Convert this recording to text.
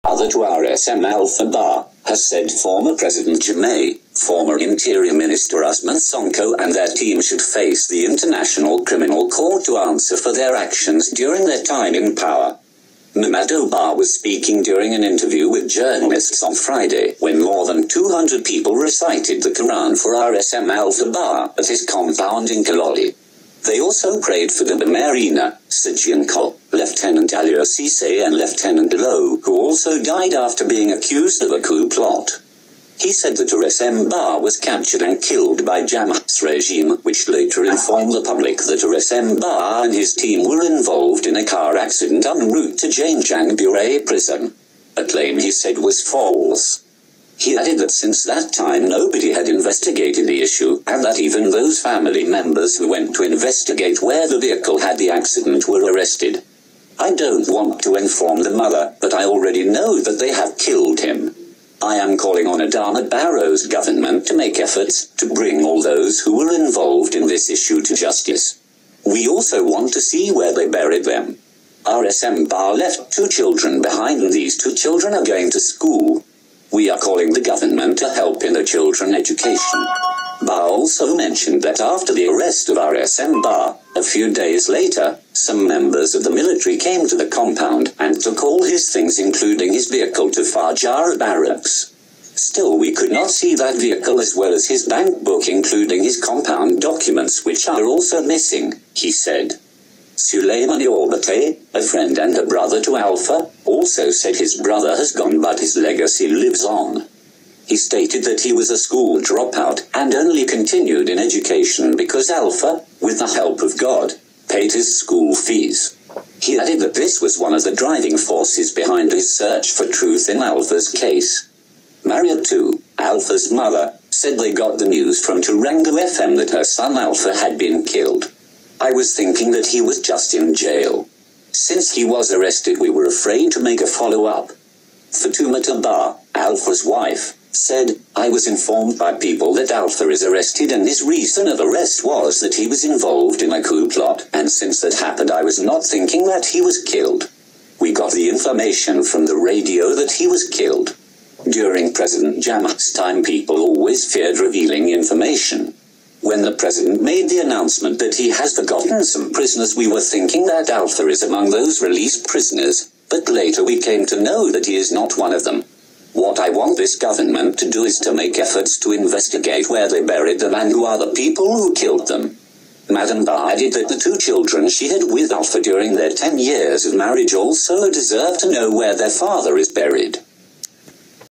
Father to RSM Alpha Bar, has said former President Jammeh, former Interior Minister Usman Sonko and their team should face the International Criminal Court to answer for their actions during their time in power. Mamadou Ba was speaking during an interview with journalists on Friday when more than 200 people recited the Quran for RSM Alpha Bar at his compound in Kaloli. They also prayed for the Marina, Sajianko, Lieutenant Ali Cisse and Lieutenant Lo, who also died after being accused of a coup plot. He said that RSM Ba was captured and killed by Jammeh's regime, which later informed the public that RSM Ba and his team were involved in a car accident en route to GAMBIA prison. A claim he said was false. He added that since that time nobody had investigated the issue, and that even those family members who went to investigate where the vehicle had the accident were arrested. I don't want to inform the mother, but I already know that they have killed him. I am calling on Adama Barrow's government to make efforts to bring all those who were involved in this issue to justice. We also want to see where they buried them. RSM Ba left 2 children behind, and these 2 children are going to school. We are calling the government to help in the children's education. Ba also mentioned that after the arrest of RSM Ba, a few days later, some members of the military came to the compound and took all his things, including his vehicle, to Fajar barracks. Still, we could not see that vehicle as well as his bank book, including his compound documents, which are also missing, he said. Suleimani Orbate, a friend and a brother to Alpha, also said his brother has gone but his legacy lives on. He stated that he was a school dropout and only continued in education because Alpha, with the help of God, paid his school fees. He added that this was one of the driving forces behind his search for truth in Alpha's case. Maria too, Alpha's mother, said they got the news from Tarango FM that her son Alpha had been killed. I was thinking that he was just in jail. Since he was arrested, we were afraid to make a follow-up. Fatoumata Ba, Alpha's wife, said, I was informed by people that Alpha is arrested and his reason of arrest was that he was involved in a coup plot, and since that happened I was not thinking that he was killed. We got the information from the radio that he was killed. During President Jammeh's time, people always feared revealing information. When the president made the announcement that he has forgotten some prisoners, we were thinking that Alpha is among those released prisoners, but later we came to know that he is not one of them. What I want this government to do is to make efforts to investigate where they buried them and who are the people who killed them. Madam Ba added that the 2 children she had with Alpha during their 10 years of marriage also deserve to know where their father is buried.